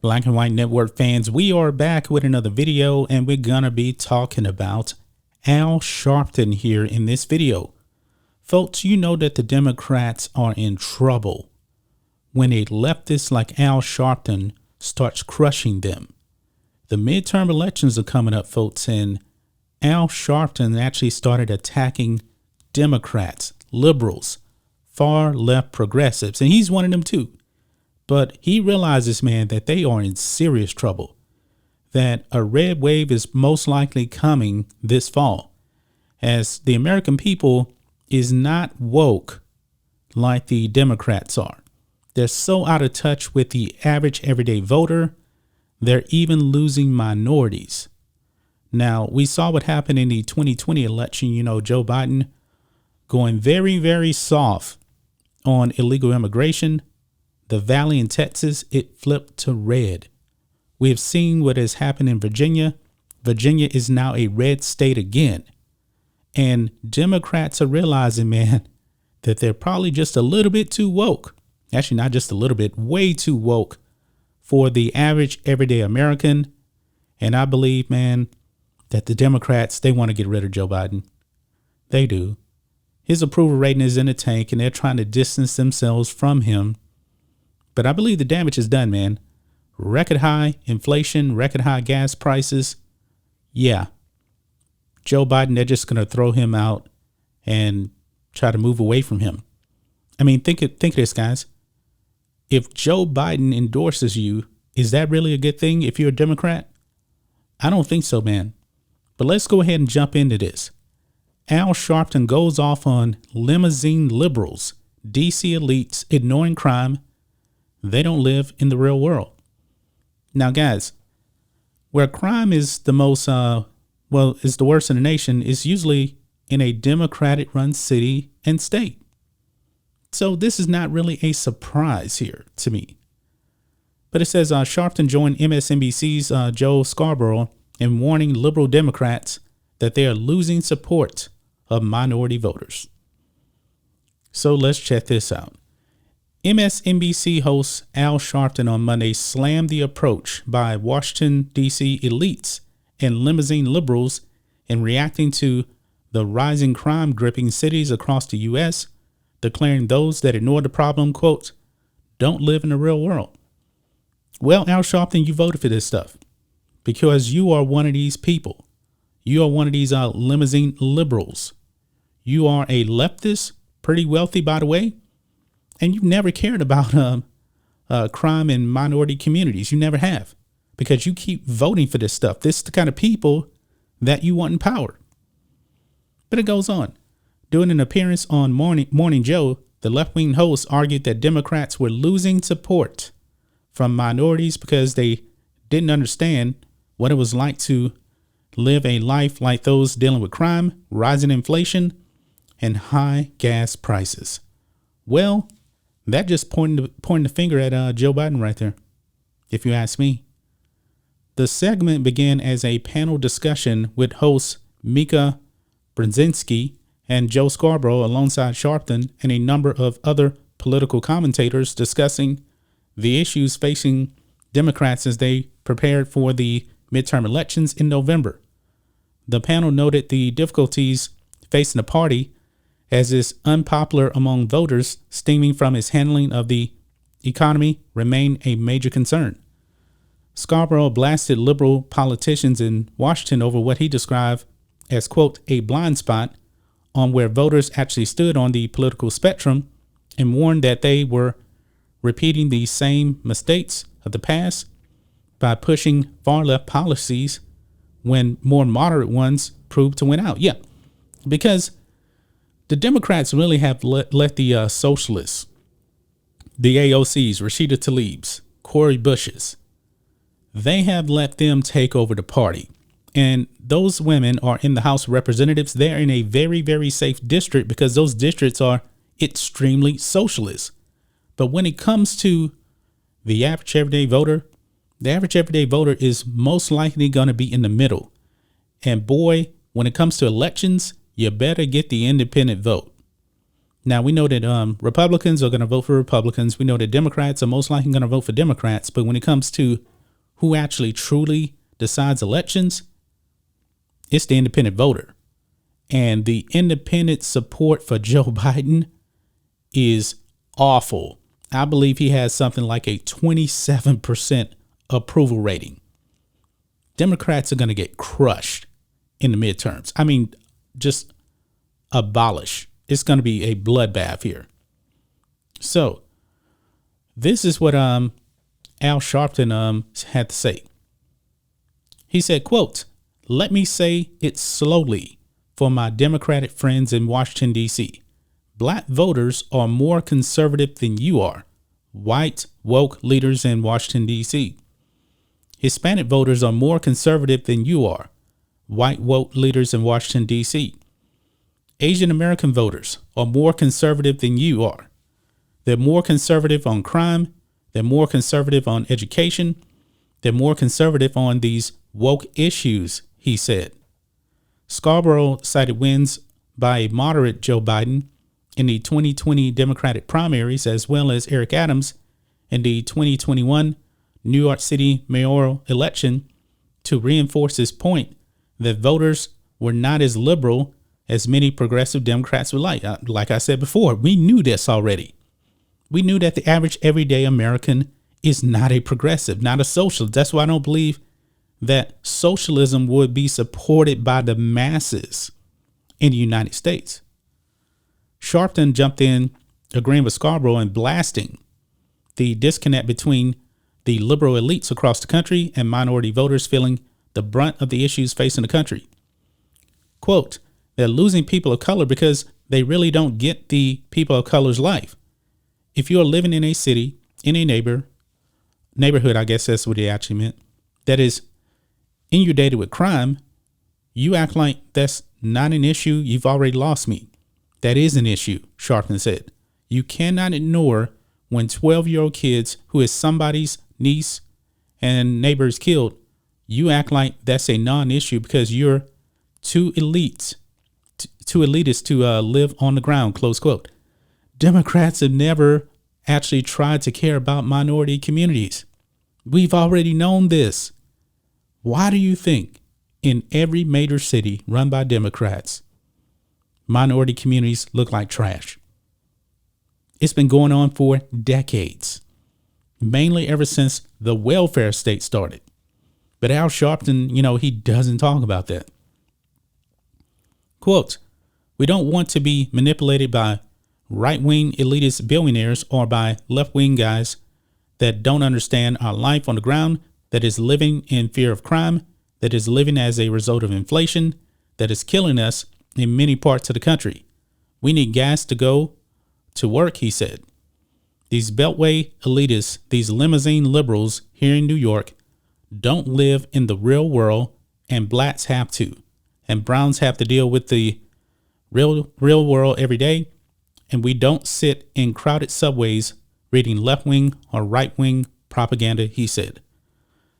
Black and White Network fans, we are back with another video, and we're gonna be talking about Al Sharpton here in this video. Folks, you know that the Democrats are in trouble when a leftist like Al Sharpton starts crushing them. The midterm elections are coming up, folks, and Al Sharpton actually started attacking Democrats, liberals, far left progressives, and he's one of them too. But he realizes, man, that they are in serious trouble, that a red wave is most likely coming this fall, as the American people is not woke like the Democrats are. They're so out of touch with the average everyday voter. They're even losing minorities. Now, we saw what happened in the 2020 election. You know, Joe Biden going very, very soft on illegal immigration. The Valley in Texas, it flipped to red. We have seen what has happened in Virginia. Virginia is now a red state again. And Democrats are realizing, man, that they're probably just a little bit too woke. Actually, not just a little bit, way too woke for the average everyday American. And I believe, man, that the Democrats, they want to get rid of Joe Biden. They do. His approval rating is in the tank, and they're trying to distance themselves from him. But I believe the damage is done, man. Record high inflation, record high gas prices. Yeah. Joe Biden, they're just going to throw him out and try to move away from him. I mean, think of this, guys. If Joe Biden endorses you, is that really a good thing if you're a Democrat? I don't think so, man. But let's go ahead and jump into this. Al Sharpton goes off on limousine liberals, DC elites ignoring crime. They don't live in the real world. Now, guys, where crime is the most, is the worst in the nation, is usually in a Democratic run city and state. So this is not really a surprise here to me. But it says Sharpton joined MSNBC's Joe Scarborough in warning liberal Democrats that they are losing support of minority voters. So let's check this out. MSNBC host Al Sharpton on Monday slammed the approach by Washington, D.C. elites and limousine liberals in reacting to the rising crime gripping cities across the U.S., declaring those that ignore the problem, quote, don't live in the real world. Well, Al Sharpton, you voted for this stuff because you are one of these people. You are one of these limousine liberals. You are a leftist, pretty wealthy, by the way. And you've never cared about crime in minority communities. You never have, because you keep voting for this stuff. This is the kind of people that you want in power. But it goes on. During an appearance on Morning Joe, the left-wing host argued that Democrats were losing support from minorities because they didn't understand what it was like to live a life like those dealing with crime, rising inflation, and high gas prices. Well, that just pointing the finger at Joe Biden right there, if you ask me. The segment began as a panel discussion with hosts Mika Brzezinski and Joe Scarborough alongside Sharpton and a number of other political commentators discussing the issues facing Democrats as they prepared for the midterm elections in November. The panel noted the difficulties facing the party as is unpopular among voters stemming from its handling of the economy remain a major concern. Scarborough blasted liberal politicians in Washington over what he described as, quote, a blind spot on where voters actually stood on the political spectrum, and warned that they were repeating the same mistakes of the past by pushing far left policies when more moderate ones proved to win out. Yeah, because the Democrats really have let the socialists, the AOCs, Rashida Tlaibs, Cori Bushes, they have let them take over the party. And those women are in the House of Representatives. They're in a very, very safe district because those districts are extremely socialist. But when it comes to the average everyday voter, the average everyday voter is most likely going to be in the middle. And boy, when it comes to elections, you better get the independent vote. Now, we know that Republicans are going to vote for Republicans. We know that Democrats are most likely going to vote for Democrats. But when it comes to who actually truly decides elections, it's the independent voter. And the independent support for Joe Biden is awful. I believe he has something like a 27% approval rating. Democrats are going to get crushed in the midterms. I mean, just abolish. It's going to be a bloodbath here. So this is what Al Sharpton had to say. He said, quote, "Let me say it slowly for my Democratic friends in Washington, D.C. Black voters are more conservative than you are. White, woke leaders in Washington, D.C. Hispanic voters are more conservative than you are. White, woke leaders in Washington, D.C. Asian American voters are more conservative than you are. They're more conservative on crime. They're more conservative on education. They're more conservative on these woke issues," he said. Scarborough cited wins by a moderate Joe Biden in the 2020 Democratic primaries, as well as Eric Adams in the 2021 New York City mayoral election, to reinforce his point that voters were not as liberal as many progressive Democrats would like. Like I said before, we knew this already. We knew that the average everyday American is not a progressive, not a socialist. That's why I don't believe that socialism would be supported by the masses in the United States. Sharpton jumped in, agreeing with Scarborough and blasting the disconnect between the liberal elites across the country and minority voters feeling the brunt of the issues facing the country. Quote, "They're losing people of color because they really don't get the people of color's life. If you're living in a city, in a neighborhood, I guess that's what they actually meant, that is inundated with crime, you act like that's not an issue. You've already lost me. That is an issue," Sharpton said. "You cannot ignore when 12-year-old kids who is somebody's niece and neighbors killed. You act like that's a non-issue because you're too elitist to live on the ground," close quote. Democrats have never actually tried to care about minority communities. We've already known this. Why do you think in every major city run by Democrats, minority communities look like trash? It's been going on for decades, mainly ever since the welfare state started. But Al Sharpton, he doesn't talk about that. Quote, "We don't want to be manipulated by right-wing elitist billionaires or by left-wing guys that don't understand our life on the ground, that is living in fear of crime, that is living as a result of inflation, that is killing us in many parts of the country. We need gas to go to work," he said. "These beltway elitists, these limousine liberals here in New York, don't live in the real world, and blacks have to, and browns have to deal with the real world every day. And we don't sit in crowded subways reading left-wing or right-wing propaganda," he said.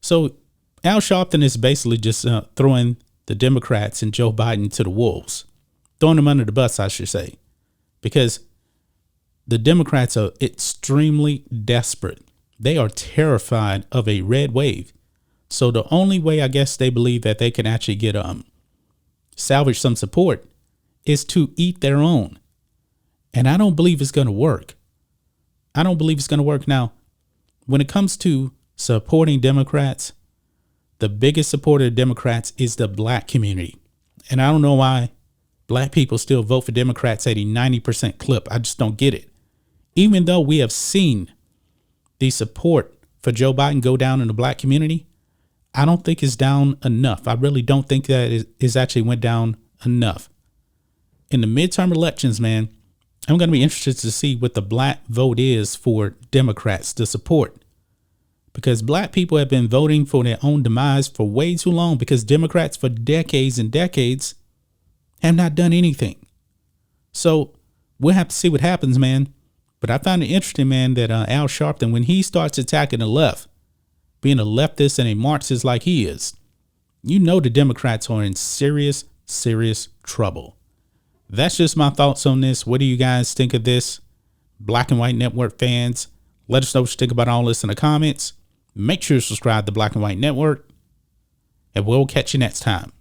So Al Sharpton is basically just throwing the Democrats and Joe Biden to the wolves, throwing them under the bus, I should say, because the Democrats are extremely desperate. They are terrified of a red wave. So the only way I guess they believe that they can actually get salvage some support is to eat their own. And I don't believe it's going to work. I don't believe it's going to work. Now, when it comes to supporting Democrats, the biggest supporter of Democrats is the black community. And I don't know why black people still vote for Democrats at a 90% clip. I just don't get it. Even though we have seen the support for Joe Biden go down in the black community, I don't think it's down enough. I really don't think that it actually went down enough. In the midterm elections, man, I'm going to be interested to see what the black vote is for Democrats to support, because black people have been voting for their own demise for way too long, because Democrats for decades and decades have not done anything. So we'll have to see what happens, man. But I find it interesting, man, that Al Sharpton, when he starts attacking the left, being a leftist and a Marxist like he is, the Democrats are in serious, serious trouble. That's just my thoughts on this. What do you guys think of this? Black and White Network fans, let us know what you think about all this in the comments. Make sure to subscribe to Black and White Network, and we'll catch you next time.